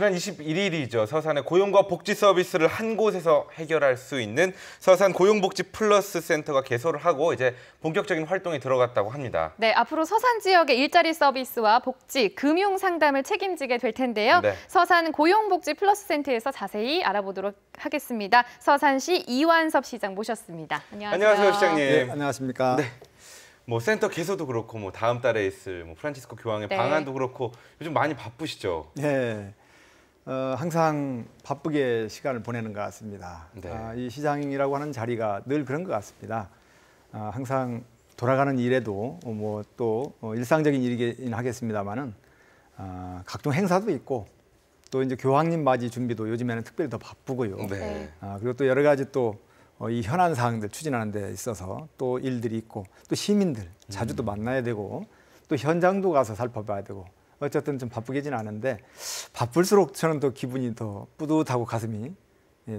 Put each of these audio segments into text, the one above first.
지난 21일이죠. 서산의 고용과 복지 서비스를 한 곳에서 해결할 수 있는 서산 고용복지 플러스 센터가 개소를 하고 이제 본격적인 활동에 들어갔다고 합니다. 네, 앞으로 서산 지역의 일자리 서비스와 복지, 금융 상담을 책임지게 될 텐데요. 네. 서산 고용복지 플러스 센터에서 자세히 알아보도록 하겠습니다. 서산시 이완섭 시장 모셨습니다. 안녕하세요. 안녕하세요, 시장님. 네, 안녕하십니까. 네. 뭐 센터 개소도 그렇고 뭐 다음 달에 있을 뭐 프란치스코 교황의 방한도 그렇고 요즘 많이 바쁘시죠? 네. 항상 바쁘게 시간을 보내는 것 같습니다. 네. 이 시장이라고 하는 자리가 늘 그런 것 같습니다. 항상 돌아가는 일에도 뭐 또 일상적인 일이긴 하겠습니다만은 각종 행사도 있고 또 이제 교황님 맞이 준비도 요즘에는 특별히 더 바쁘고요. 네. 그리고 또 여러 가지 또 이 현안 사항들 추진하는 데 있어서 또 일들이 있고 또 시민들 자주 또 만나야 되고 또 현장도 가서 살펴봐야 되고 어쨌든 좀 바쁘게진 않은데 바쁠수록 저는 더 기분이 더 뿌듯하고 가슴이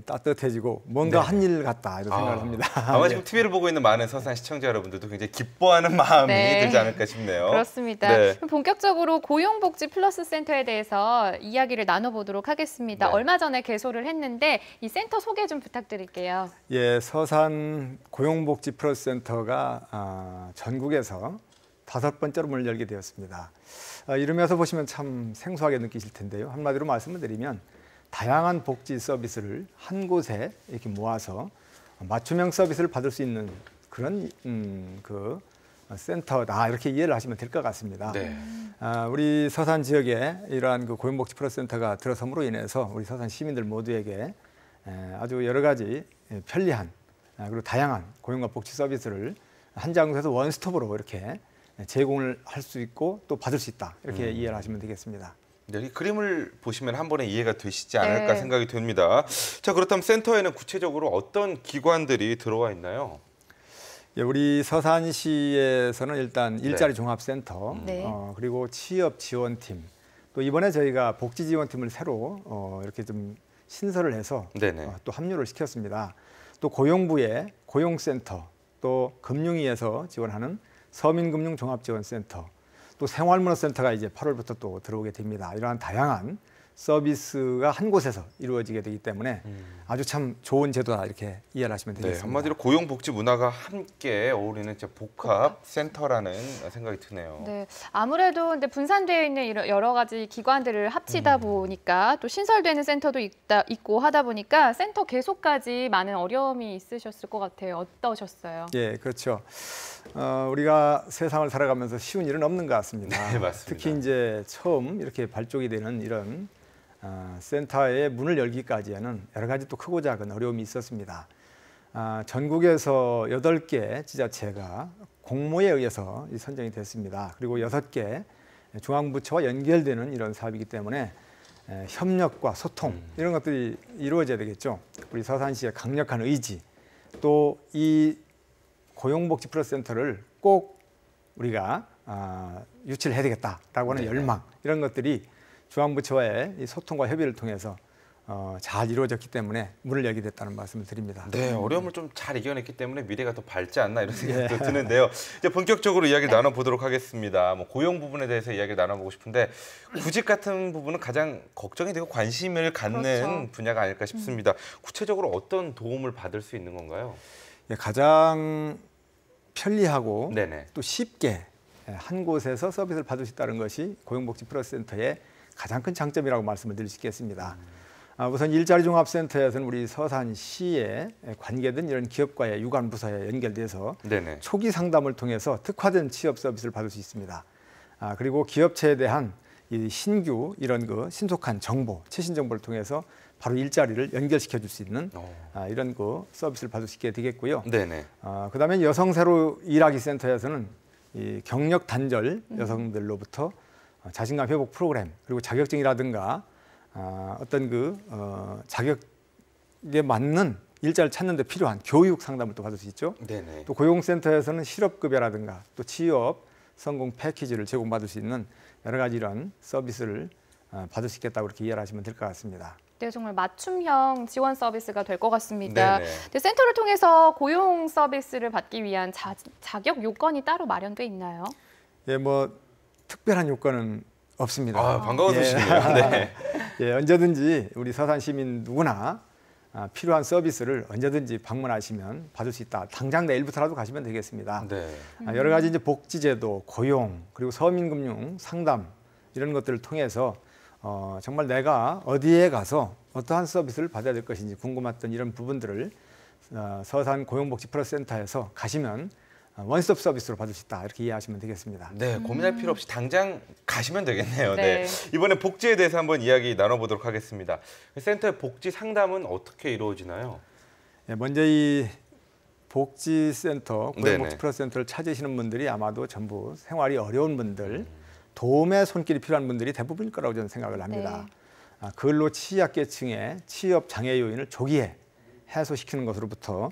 따뜻해지고 뭔가 한 일 같다 이런 생각을 합니다. 아마 지금 TV를 보고 있는 많은 서산 시청자 여러분들도 굉장히 기뻐하는 마음이 들지 않을까 싶네요. 그렇습니다. 네. 그럼 본격적으로 고용복지 플러스 센터에 대해서 이야기를 나눠보도록 하겠습니다. 네. 얼마 전에 개소를 했는데 이 센터 소개 좀 부탁드릴게요. 예, 서산 고용복지 플러스 센터가 전국에서 5번째로 문을 열게 되었습니다. 이름에서 보시면 참 생소하게 느끼실 텐데요. 한마디로 말씀을 드리면 다양한 복지 서비스를 한 곳에 이렇게 모아서 맞춤형 서비스를 받을 수 있는 그런 센터다 이렇게 이해를 하시면 될 것 같습니다. 네. 우리 서산 지역에 이러한 그 고용복지 플러스 센터가 들어섬으로 인해서 우리 서산 시민들 모두에게 아주 여러 가지 편리한 그리고 다양한 고용과 복지 서비스를 한 장소에서 원스톱으로 이렇게 제공을 할 수 있고 또 받을 수 있다 이렇게 이해를 하시면 되겠습니다. 네, 이 그림을 보시면 한 번에 이해가 되시지 않을까 생각이 듭니다. 자, 그렇다면 센터에는 구체적으로 어떤 기관들이 들어와 있나요? 예, 우리 서산시에서는 일단 일자리 종합센터, 그리고 취업 지원팀, 또 이번에 저희가 복지 지원팀을 새로 이렇게 좀 신설을 해서 또 합류를 시켰습니다. 또 고용부의 고용센터, 또 금융위에서 지원하는 서민금융종합지원센터, 또 생활문화센터가 이제 8월부터 또 들어오게 됩니다. 이러한 다양한 서비스가 한 곳에서 이루어지게 되기 때문에 아주 참 좋은 제도다 이렇게 이해를 하시면 되겠습니다. 한마디로 고용복지 문화가 함께 어울리는 복합 센터라는 생각이 드네요. 네, 아무래도 근데 분산되어 있는 여러 가지 기관들을 합치다 보니까 또 신설되는 센터도 있고 하다 보니까 센터 개소까지 많은 어려움이 있으셨을 것 같아요. 어떠셨어요? 예, 그렇죠. 우리가 세상을 살아가면서 쉬운 일은 없는 것 같습니다. 네, 맞습니다. 특히 이제 처음 이렇게 발족이 되는 이런 센터의 문을 열기까지에는 여러 가지 또 크고 작은 어려움이 있었습니다. 전국에서 8개 지자체가 공모에 의해서 선정이 됐습니다. 그리고 6개 중앙부처와 연결되는 이런 사업이기 때문에 협력과 소통 이런 것들이 이루어져야 되겠죠. 우리 서산시의 강력한 의지, 또 이 고용복지 플러스 센터를 꼭 우리가 유치를 해야 되겠다라고 하는 열망 이런 것들이 중앙부처와의 이 소통과 협의를 통해서 잘 이루어졌기 때문에 문을 열게 됐다는 말씀을 드립니다. 네, 어려움을 좀 잘 이겨냈기 때문에 미래가 더 밝지 않나 이런 생각도 드는데요. 이제 본격적으로 이야기를 나눠보도록 하겠습니다. 뭐 고용 부분에 대해서 이야기를 나눠보고 싶은데 구직 같은 부분은 가장 걱정이 되고 관심을 갖는 분야가 아닐까 싶습니다. 구체적으로 어떤 도움을 받을 수 있는 건가요? 예, 가장 편리하고 또 쉽게 한 곳에서 서비스를 받을 수 있다는 것이 고용복지 플러스 센터의 가장 큰 장점이라고 말씀을 드릴 수 있겠습니다. 우선 일자리 종합센터에서는 우리 서산시에 관계된 이런 기업과의 유관 부서에 연결돼서 초기 상담을 통해서 특화된 취업 서비스를 받을 수 있습니다. 그리고 기업체에 대한 이 신규 이런 신속한 정보, 최신 정보를 통해서 바로 일자리를 연결시켜 줄 수 있는 이런 서비스를 받을 수 있게 되겠고요. 그다음에 여성 새로 일하기 센터에서는 이 경력 단절 여성들로부터 자신감 회복 프로그램 그리고 자격증이라든가 어떤 자격에 맞는 일자리를 찾는 데 필요한 교육 상담을 또 받을 수 있죠. 또 고용센터에서는 실업급여라든가 또 취업 성공 패키지를 제공받을 수 있는 여러 가지 이런 서비스를 받을 수 있겠다고 이렇게 이해를 하시면 될 것 같습니다. 네, 정말 맞춤형 지원 서비스가 될 것 같습니다. 근데 센터를 통해서 고용 서비스를 받기 위한 자격 요건이 따로 마련돼 있나요? 예, 뭐 특별한 요건은 없습니다. 반가운 소식이네요. 예, 언제든지 우리 서산 시민 누구나 필요한 서비스를 언제든지 방문하시면 받을 수 있다. 당장 내일부터라도 가시면 되겠습니다. 네. 여러 가지 이제 복지제도, 고용, 그리고 서민금융, 상담 이런 것들을 통해서 정말 내가 어디에 가서 어떠한 서비스를 받아야 될 것인지 궁금했던 이런 부분들을 서산 고용복지플러스센터에서 가시면 원스톱 서비스로 받을 수 있다. 이렇게 이해하시면 되겠습니다. 네, 고민할 필요 없이 당장 가시면 되겠네요. 네. 이번에 복지에 대해서 한번 이야기 나눠보도록 하겠습니다. 센터의 복지 상담은 어떻게 이루어지나요? 네, 먼저 이 복지센터, 고용복지플러스센터를 찾으시는 분들이 아마도 전부 생활이 어려운 분들, 도움의 손길이 필요한 분들이 대부분일 거라고 저는 생각을 합니다. 근로 취약계층의 취업 장애 요인을 조기에 해소시키는 것으로부터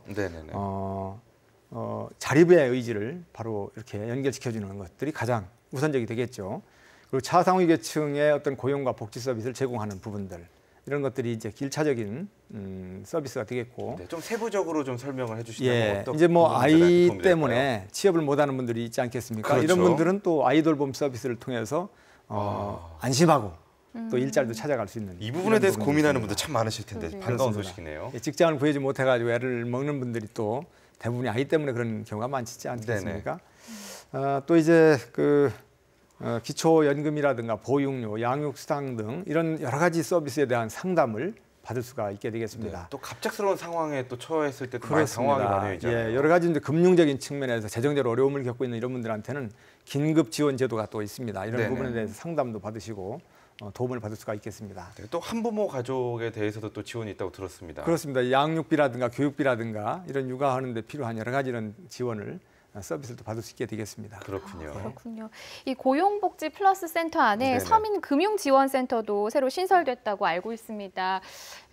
자립의 의지를 바로 이렇게 연결시켜주는 것들이 가장 우선적이 되겠죠. 그리고 차상위 계층의 어떤 고용과 복지 서비스를 제공하는 부분들 이런 것들이 이제 길차적인 서비스가 되겠고. 네, 좀 세부적으로 좀 설명을 해주시면 이제 뭐 아이 때문에 취업을 못하는 분들이 있지 않겠습니까? 그렇죠. 이런 분들은 또 아이 돌봄 서비스를 통해서 안심하고 또 일자리도 찾아갈 수 있는 이 부분에 대해서 고민하는 분들 참 많으실 텐데 반가운 소식이네요. 직장을 구하지 못해가지고 애를 먹는 분들이 또 대부분이 아이 때문에 그런 경우가 많지 않겠습니까? 또 이제 기초연금이라든가 보육료, 양육수당 등 이런 여러 가지 서비스에 대한 상담을 받을 수가 있게 되겠습니다. 또 갑작스러운 상황에 또 처했을 때도 많이 상황이 마련이잖아요. 여러 가지 이제 금융적인 측면에서 재정적으로 어려움을 겪고 있는 이런 분들한테는 긴급 지원 제도가 또 있습니다. 이런 부분에 대해서 상담도 받으시고 도움을 받을 수가 있겠습니다. 또 한부모 가족에 대해서도 또 지원이 있다고 들었습니다. 그렇습니다. 양육비라든가 교육비라든가 이런 육아하는 데 필요한 여러 가지 이런 지원을 서비스를 또 받을 수 있게 되겠습니다. 그렇군요. 그렇군요. 이 고용복지 플러스 센터 안에 서민금융지원센터도 새로 신설됐다고 알고 있습니다.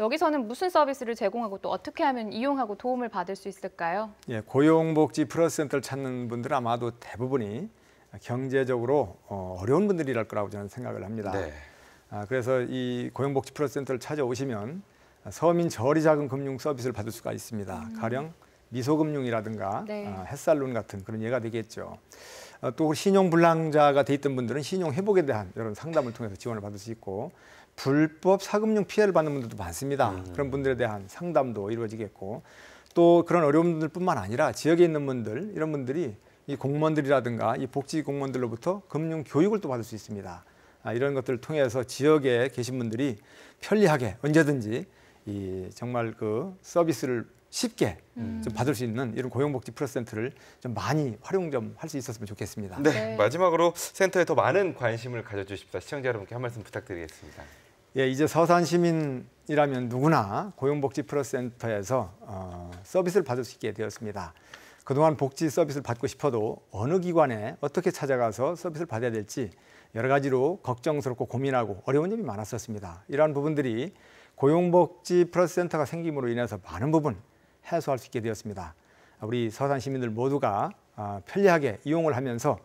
여기서는 무슨 서비스를 제공하고 또 어떻게 하면 이용하고 도움을 받을 수 있을까요? 예, 고용복지 플러스 센터를 찾는 분들은 아마도 대부분이 경제적으로 어려운 분들이랄 거라고 저는 생각을 합니다. 그래서 이 고용복지 플러스 센터를 찾아오시면 서민 저리자금 금융 서비스를 받을 수가 있습니다. 가령 미소금융이라든가 햇살론 같은 그런 예가 되겠죠. 또 신용불량자가 돼 있던 분들은 신용 회복에 대한 이런 상담을 통해서 지원을 받을 수 있고 불법 사금융 피해를 받는 분들도 많습니다. 그런 분들에 대한 상담도 이루어지겠고 또 그런 어려운 분들뿐만 아니라 지역에 있는 분들 이런 분들이 이 공무원들이라든가 이 복지 공무원들로부터 금융 교육을 또 받을 수 있습니다. 이런 것들을 통해서 지역에 계신 분들이 편리하게 언제든지 이 정말 그 서비스를 쉽게 좀 받을 수 있는 이런 고용복지 플러스 센터를 좀 많이 활용 좀 할 수 있었으면 좋겠습니다. 네, 마지막으로 센터에 더 많은 관심을 가져주십사 시청자 여러분께 한 말씀 부탁드리겠습니다. 예, 이제 서산 시민이라면 누구나 고용복지 플러스 센터에서 서비스를 받을 수 있게 되었습니다. 그동안 복지 서비스를 받고 싶어도 어느 기관에 어떻게 찾아가서 서비스를 받아야 될지 여러 가지로 걱정스럽고 고민하고 어려운 점이 많았었습니다. 이러한 부분들이 고용복지 플러스 센터가 생김으로 인해서 많은 부분 해소할 수 있게 되었습니다. 우리 서산 시민들 모두가 편리하게 이용을 하면서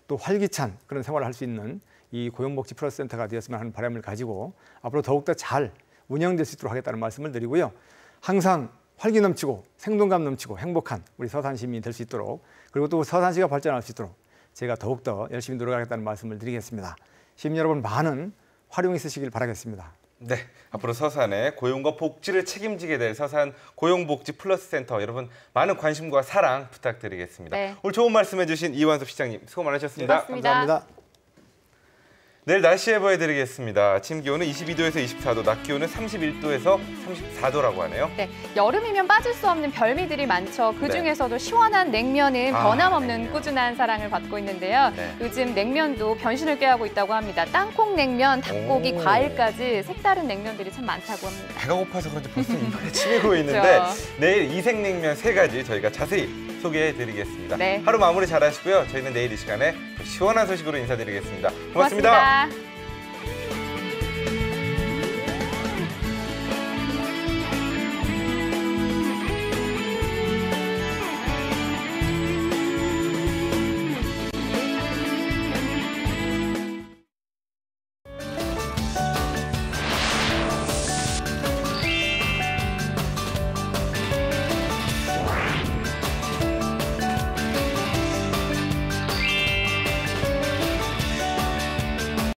또 활기찬 그런 생활을 할 수 있는 이 고용복지 플러스 센터가 되었으면 하는 바람을 가지고 앞으로 더욱더 잘 운영될 수 있도록 하겠다는 말씀을 드리고요. 항상 활기 넘치고 생동감 넘치고 행복한 우리 서산 시민이 될 수 있도록 그리고 또 서산시가 발전할 수 있도록 제가 더욱더 열심히 노력하겠다는 말씀을 드리겠습니다. 시민 여러분 많은 활용이 있으시길 바라겠습니다. 네, 앞으로 서산의 고용과 복지를 책임지게 될 서산 고용복지 플러스 센터 여러분 많은 관심과 사랑 부탁드리겠습니다. 오늘 좋은 말씀해 주신 이완섭 시장님 수고 많으셨습니다. 감사합니다. 내일 날씨 예보해드리겠습니다. 아침 기온은 22도에서 24도, 낮 기온은 31도에서 34도라고 하네요. 네, 여름이면 빠질 수 없는 별미들이 많죠. 그중에서도 시원한 냉면은 변함없는 꾸준한 사랑을 받고 있는데요. 요즘 냉면도 변신을 꾀하고 있다고 합니다. 땅콩 냉면, 닭고기, 과일까지 색다른 냉면들이 참 많다고 합니다. 배가 고파서 그런지 벌써 입안에 침이 고이는데 내일 이색냉면 3가지 저희가 자세히 소개해드리겠습니다. 하루 마무리 잘하시고요. 저희는 내일 이 시간에 시원한 소식으로 인사드리겠습니다. 고맙습니다.